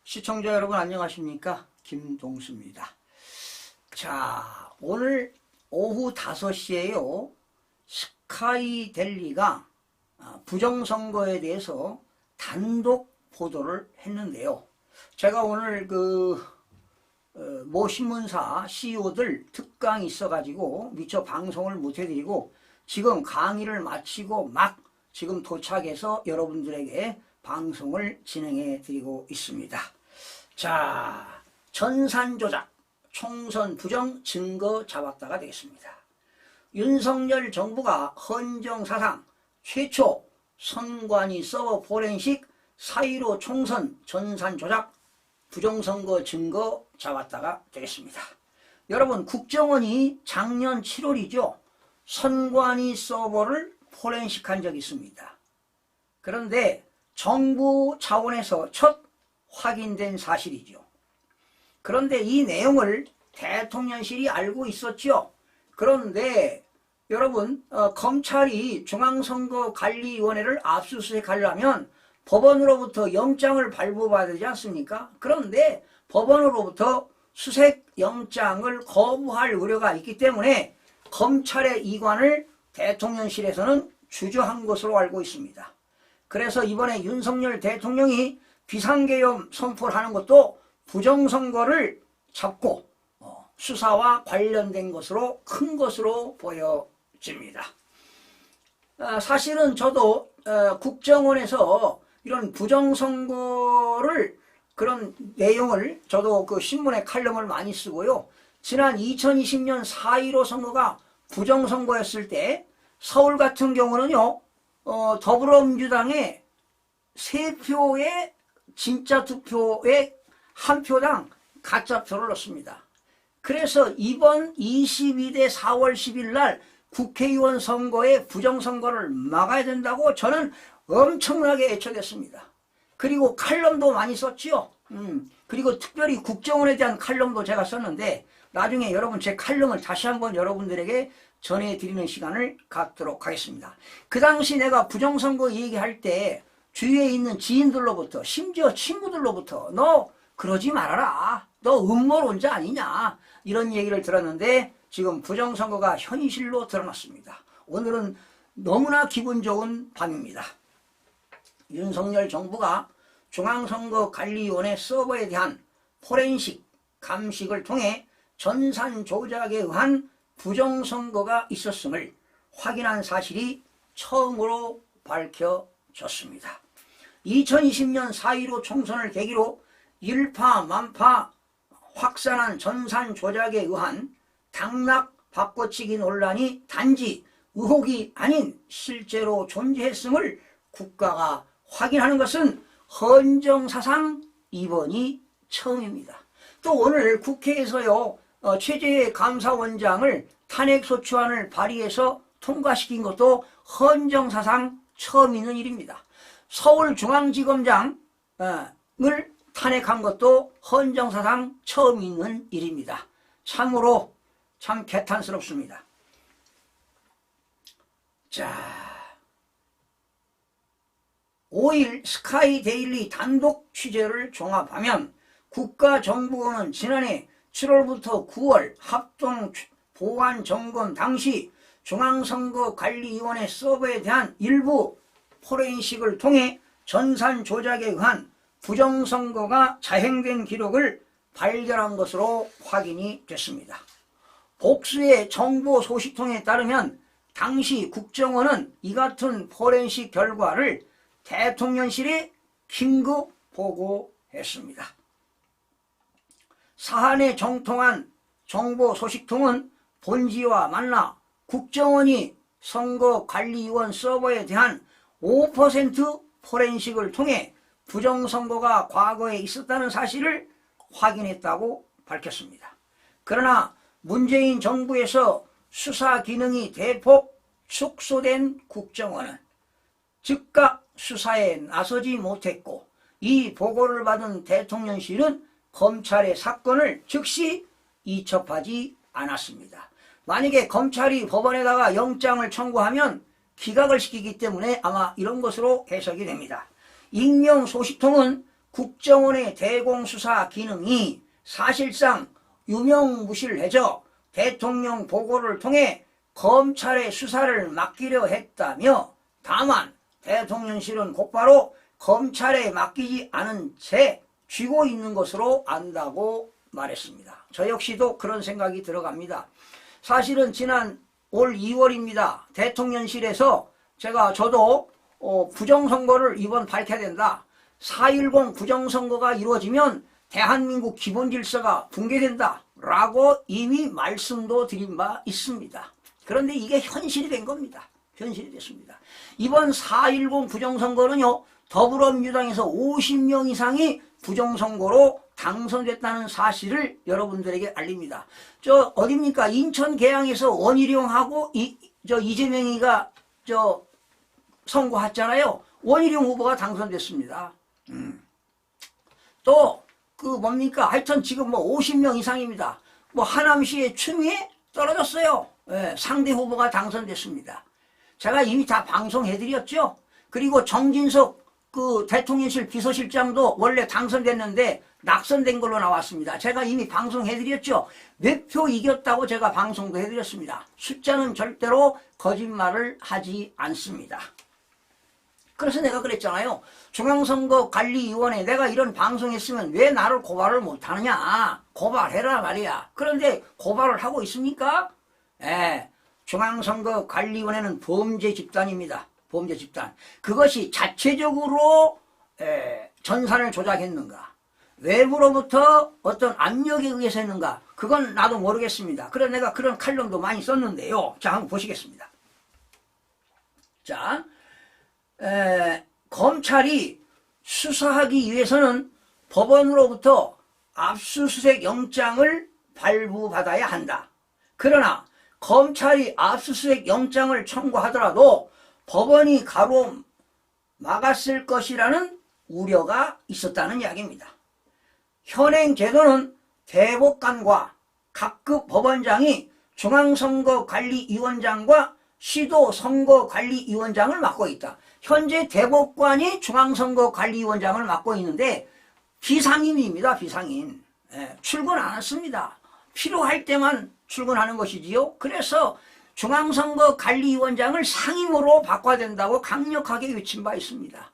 시청자 여러분 안녕하십니까? 김동수입니다. 자, 오늘 오후 5시에요. 스카이델리가 부정선거에 대해서 단독 보도를 했는데요. 제가 오늘 모 신문사 CEO들 특강이 있어가지고 미처 방송을 못 해드리고 지금 강의를 마치고 막 지금 도착해서 여러분들에게 방송을 진행해 드리고 있습니다. 자, 전산조작, 총선 부정 증거 잡았다가 되겠습니다. 윤석열 정부가 헌정사상 최초 선관위 서버 포렌식 4.15 총선 전산조작 부정선거 증거 잡았다가 되겠습니다. 여러분, 국정원이 작년 7월이죠. 선관위 서버를 포렌식한 적이 있습니다. 그런데 정부 차원에서 첫 확인된 사실이죠. 그런데 이 내용을 대통령실이 알고 있었죠. 그런데 여러분, 검찰이 중앙선거관리위원회를 압수수색하려면 법원으로부터 영장을 발부받아야 되지 않습니까? 그런데 법원으로부터 수색영장을 거부할 우려가 있기 때문에 검찰의 이관을 대통령실에서는 주저한 것으로 알고 있습니다. 그래서 이번에 윤석열 대통령이 비상계엄 선포를 하는 것도 부정선거를 잡고 수사와 관련된 것으로 큰 것으로 보여집니다. 사실은 저도 국정원에서 이런 부정선거를 그런 내용을 저도 그 신문에 칼럼을 많이 쓰고요. 지난 2020년 4.15 선거가 부정선거였을 때 서울 같은 경우는요. 더불어민주당의 3표의 진짜 투표에 1표당 가짜표를 넣습니다. 그래서 이번 22대 4월 10일 날 국회의원 선거에 부정선거를 막아야 된다고 저는 엄청나게 애청했습니다. 그리고 칼럼도 많이 썼지요. 그리고 특별히 국정원에 대한 칼럼도 제가 썼는데 나중에 여러분 제 칼럼을 다시 한번 여러분들에게 전해드리는 시간을 갖도록 하겠습니다. 그 당시 내가 부정선거 얘기할 때 주위에 있는 지인들로부터 심지어 친구들로부터 너 그러지 말아라. 너 음모론자 아니냐. 이런 얘기를 들었는데 지금 부정선거가 현실로 드러났습니다. 오늘은 너무나 기분 좋은 밤입니다. 윤석열 정부가 중앙선거관리위원회 서버에 대한 포렌식 감식을 통해 전산 조작에 의한 부정선거가 있었음을 확인한 사실이 처음으로 밝혀졌습니다. 2020년 4.15 총선을 계기로 일파만파 확산한 전산 조작에 의한 당락 바꿔치기 논란이 단지 의혹이 아닌 실제로 존재했음을 국가가 확인하는 것은 헌정사상 이번이 처음입니다. 또 오늘 국회에서요. 최재해 감사원장을 탄핵소추안을 발의해서 통과시킨 것도 헌정사상 처음 있는 일입니다. 서울중앙지검장을 탄핵한 것도 헌정사상 처음 있는 일입니다. 참으로 참 개탄스럽습니다. 자, 5일 스카이데일리 단독 취재를 종합하면 국가정보원은 지난해 7월부터 9월 합동 보안 점검 당시 중앙선거관리위원회 서버에 대한 일부 포렌식을 통해 전산 조작에 의한 부정선거가 자행된 기록을 발견한 것으로 확인이 됐습니다. 복수의 정보 소식통에 따르면 당시 국정원은 이 같은 포렌식 결과를 대통령실에 긴급 보고했습니다. 사안에 정통한 정보 소식통은 본지와 만나 국정원이 선거관리위원 서버에 대한 5% 포렌식을 통해 부정선거가 과거에 있었다는 사실을 확인했다고 밝혔습니다. 그러나 문재인 정부에서 수사 기능이 대폭 축소된 국정원은 즉각 수사에 나서지 못했고 이 보고를 받은 대통령실은 검찰의 사건을 즉시 이첩하지 않았습니다. 만약에 검찰이 법원에다가 영장을 청구하면 기각을 시키기 때문에 아마 이런 것으로 해석이 됩니다. 익명 소식통은 국정원의 대공수사 기능이 사실상 유명무실해져 대통령 보고를 통해 검찰의 수사를 맡기려 했다며, 다만 대통령실은 곧바로 검찰에 맡기지 않은 채 쥐고 있는 것으로 안다고 말했습니다. 저 역시도 그런 생각이 들어갑니다. 사실은 지난 올 2월입니다. 대통령실에서 저도 부정선거를 이번 밝혀야 된다. 4.10 부정선거가 이루어지면 대한민국 기본질서가 붕괴된다 라고 이미 말씀도 드린 바 있습니다. 그런데 이게 현실이 된 겁니다. 현실이 됐습니다. 이번 4.10 부정선거는요, 더불어민주당에서 50명 이상이 부정선거로 당선됐다는 사실을 여러분들에게 알립니다. 어딥니까? 인천 계양에서 원희룡하고 이재명이가 선거했잖아요. 원희룡 후보가 당선됐습니다. 또 하여튼 지금 50명 이상입니다. 하남시의 추미애 떨어졌어요. 예, 상대 후보가 당선됐습니다. 제가 이미 다 방송해드렸죠. 그리고 정진석 대통령실 비서실장도 원래 당선됐는데 낙선된 걸로 나왔습니다. 제가 이미 방송해드렸죠. 몇 표 이겼다고 제가 방송도 해드렸습니다. 숫자는 절대로 거짓말을 하지 않습니다. 그래서 내가 그랬잖아요. 중앙선거관리위원회 내가 이런 방송했으면 왜 나를 고발을 못하느냐. 고발해라 말이야. 그런데 고발을 하고 있습니까? 중앙선거관리위원회는 범죄 집단입니다. 범죄 집단. 그것이 자체적으로 전산을 조작했는가, 외부로부터 어떤 압력에 의해서 했는가, 그건 나도 모르겠습니다. 그래서 내가 그런 칼럼도 많이 썼는데요. 자, 한번 보시겠습니다. 자, 검찰이 수사하기 위해서는 법원으로부터 압수수색 영장을 발부받아야 한다. 그러나 검찰이 압수수색 영장을 청구하더라도 법원이 가로 막았을 것이라는 우려가 있었다는 이야기입니다. 현행 제도는 대법관과 각급 법원장이 중앙선거관리위원장과 시도선거관리위원장을 맡고 있다. 현재 대법관이 중앙선거관리위원장을 맡고 있는데 비상임입니다. 비상임. 출근 안 했습니다. 필요할 때만 출근하는 것이지요. 그래서 중앙선거관리위원장을 상임으로 바꿔야 된다고 강력하게 외친 바 있습니다.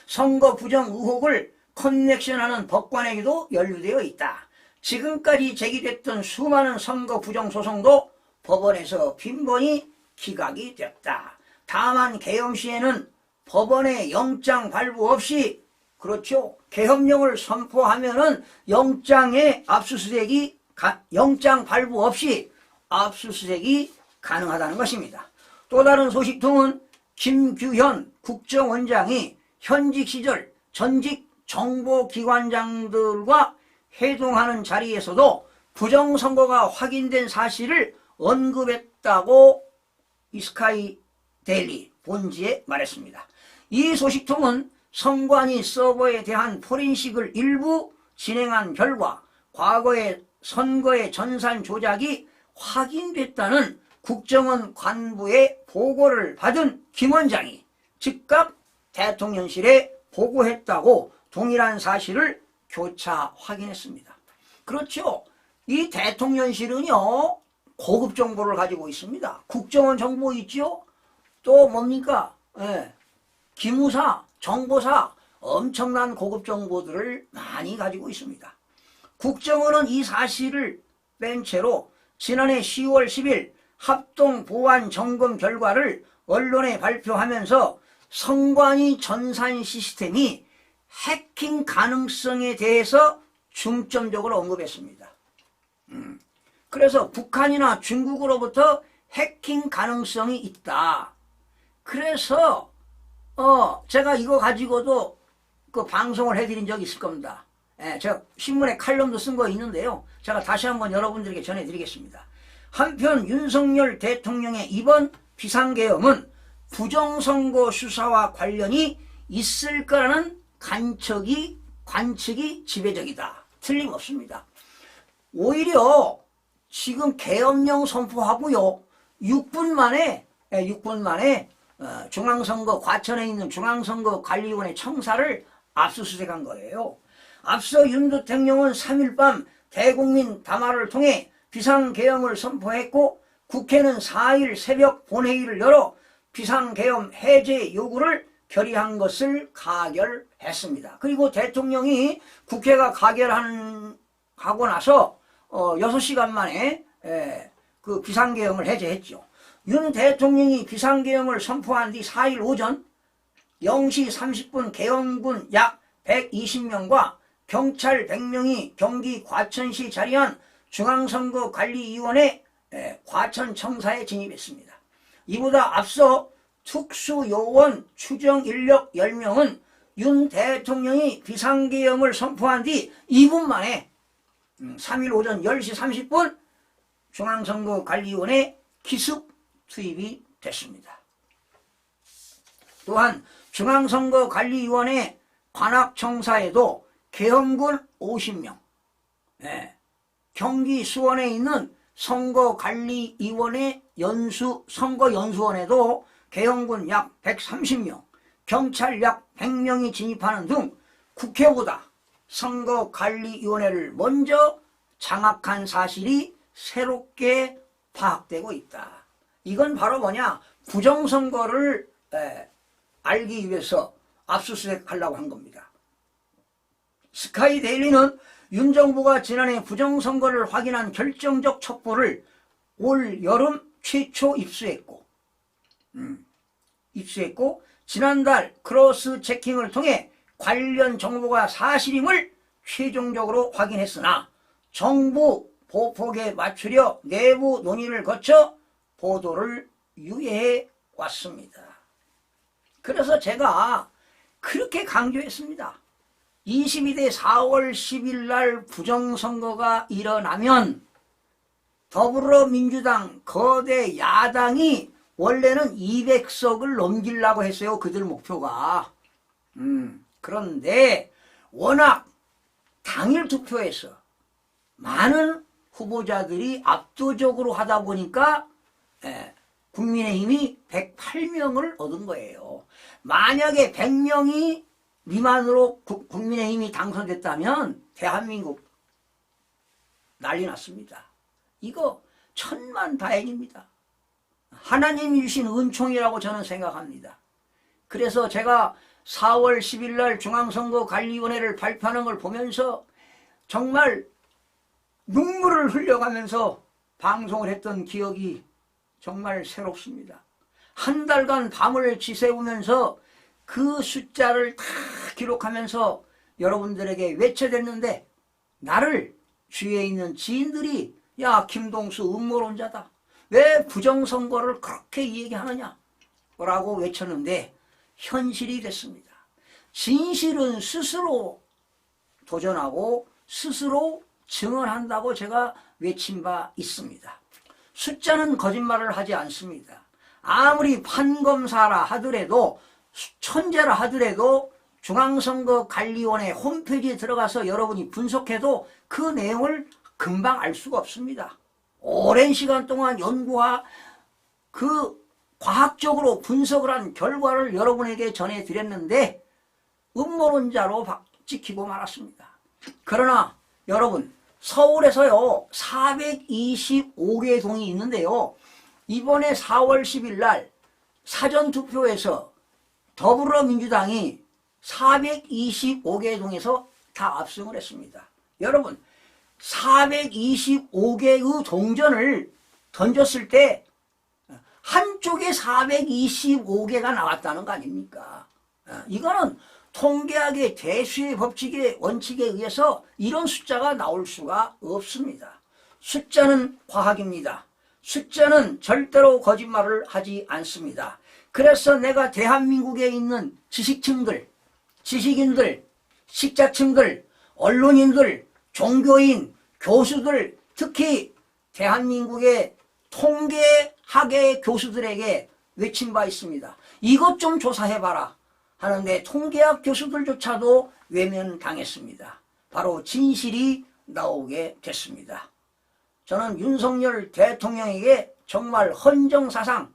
선거 부정 의혹을 커넥션하는 법관에게도 연루되어 있다. 지금까지 제기됐던 수많은 선거 부정 소송도 법원에서 빈번히 기각이 됐다. 다만 계엄 시에는 법원의 영장 발부 없이, 그렇죠, 계엄령을 선포하면은 영장 발부 없이 압수수색이 가능하다는 것입니다. 또 다른 소식통은 김규현 국정원장이 현직 시절 전직 정보기관장들과 회동하는 자리에서도 부정선거가 확인된 사실을 언급했다고 스카이데일리 본지에 말했습니다. 이 소식통은 선관위 서버에 대한 포렌식을 일부 진행한 결과 과거의 선거의 전산 조작이 확인됐다는 국정원 관부의 보고를 받은 김 원장이 즉각 대통령실에 보고했다고 동일한 사실을 교차 확인했습니다. 그렇죠. 이 대통령실은요, 고급 정보를 가지고 있습니다. 국정원 정보 있죠? 또 뭡니까? 기무사, 정보사, 엄청난 고급 정보들을 많이 가지고 있습니다. 국정원은 이 사실을 뺀 채로 지난해 10월 10일 합동 보안 점검 결과를 언론에 발표하면서 선관위 전산 시스템이 해킹 가능성에 대해서 중점적으로 언급했습니다. 그래서 북한이나 중국으로부터 해킹 가능성이 있다. 그래서 제가 이거 가지고도 방송을 해드린 적이 있을 겁니다. 제가 신문에 칼럼도 쓴 거 있는데요. 제가 다시 한번 여러분들에게 전해드리겠습니다. 한편 윤석열 대통령의 이번 비상계엄은 부정선거 수사와 관련이 있을 거라는 관측이 지배적이다. 틀림없습니다. 오히려 지금 계엄령 선포하고요, 6분 만에 중앙선거 과천에 있는 중앙선거관리위원회 청사를 압수수색한 거예요. 앞서 윤 대통령은 3일 밤 대국민 담화를 통해 비상계엄을 선포했고 국회는 4일 새벽 본회의를 열어 비상계엄 해제 요구를 결의한 것을 가결했습니다. 그리고 대통령이 국회가 가결하고 나서 6시간 만에 그 비상계엄을 해제했죠. 윤 대통령이 비상계엄을 선포한 뒤 4일 오전 0시 30분 계엄군 약 120명과 경찰 100명이 경기 과천시 자리한 중앙선거관리위원회 과천청사에 진입했습니다. 이보다 앞서 특수요원 추정 인력 10명은 윤 대통령이 비상계엄을 선포한 뒤 2분 만에 3일 오전 10시 30분 중앙선거관리위원회 기습 투입이 됐습니다. 또한 중앙선거관리위원회 관악청사에도 계엄군 50명, 경기 수원에 있는 선거관리위원회 선거연수원에도 계엄군 약 130명, 경찰 약 100명이 진입하는 등 국회보다 선거관리위원회를 먼저 장악한 사실이 새롭게 파악되고 있다. 이건 바로 뭐냐? 부정선거를 알기 위해서 압수수색하려고 한 겁니다. 스카이데일리는 윤 정부가 지난해 부정선거를 확인한 결정적 첩보를 올 여름 최초 입수했고 지난달 크로스 체킹을 통해 관련 정보가 사실임을 최종적으로 확인했으나 정부 보폭에 맞추려 내부 논의를 거쳐 보도를 유예해 왔습니다. 그래서 제가 그렇게 강조했습니다. 22대 4월 10일 날 부정선거가 일어나면 더불어민주당 거대 야당이 원래는 200석을 넘기려고 했어요. 그들 목표가. 그런데 워낙 당일 투표에서 많은 후보자들이 압도적으로 하다 보니까 국민의힘이 108명을 얻은 거예요. 만약에 100명이 미만으로 국민의힘이 당선됐다면 대한민국 난리 났습니다. 이거 천만다행입니다. 하나님이 주신 은총이라고 저는 생각합니다. 그래서 제가 4월 10일 날 중앙선거관리위원회를 발표하는 걸 보면서 정말 눈물을 흘려가면서 방송을 했던 기억이 정말 새롭습니다. 한 달간 밤을 지새우면서 그 숫자를 다 기록하면서 여러분들에게 외쳐댔는데 나를 주위에 있는 지인들이 야 김동수 음모론자다. 왜 부정선거를 그렇게 얘기하느냐 라고 외쳤는데 현실이 됐습니다. 진실은 스스로 도전하고 스스로 증언한다고 제가 외친 바 있습니다. 숫자는 거짓말을 하지 않습니다. 아무리 판검사라 하더라도 천재라 하더라도 중앙선거관리위원회 홈페이지에 들어가서 여러분이 분석해도 그 내용을 금방 알 수가 없습니다. 오랜 시간 동안 연구와 그 과학적으로 분석을 한 결과를 여러분에게 전해드렸는데 음모론자로 찍히고 말았습니다. 그러나 여러분 서울에서요 425개 동이 있는데요. 이번에 4월 10일 날 사전투표에서 더불어민주당이 425개 동에서 다 압승을 했습니다. 여러분 425개의 동전을 던졌을 때 한쪽에 425개가 나왔다는 거 아닙니까? 이거는 통계학의 대수의 법칙의 원칙에 의해서 이런 숫자가 나올 수가 없습니다. 숫자는 과학입니다. 숫자는 절대로 거짓말을 하지 않습니다. 그래서 내가 대한민국에 있는 지식층들, 지식인들, 식자층들, 언론인들, 종교인, 교수들, 특히 대한민국의 통계학의 교수들에게 외친 바 있습니다. 이것 좀 조사해봐라 하는데 통계학 교수들조차도 외면당했습니다. 바로 진실이 나오게 됐습니다. 저는 윤석열 대통령에게 정말 헌정사상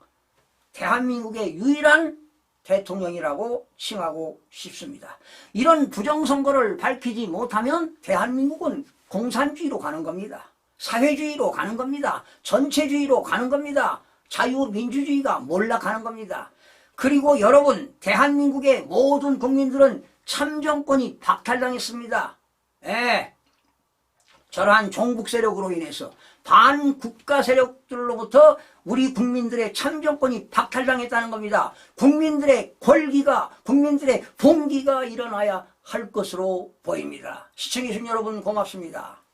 대한민국의 유일한 대통령이라고 칭하고 싶습니다. 이런 부정선거를 밝히지 못하면 대한민국은 공산주의로 가는 겁니다. 사회주의로 가는 겁니다. 전체주의로 가는 겁니다. 자유민주주의가 몰락하는 겁니다. 그리고 여러분, 대한민국의 모든 국민들은 참정권이 박탈당했습니다. 예. 저러한 종북 세력으로 인해서 반국가 세력들로부터 우리 국민들의 참정권이 박탈당했다는 겁니다. 국민들의 권리가, 국민들의 봉기가 일어나야 할 것으로 보입니다. 시청해주신 여러분 고맙습니다.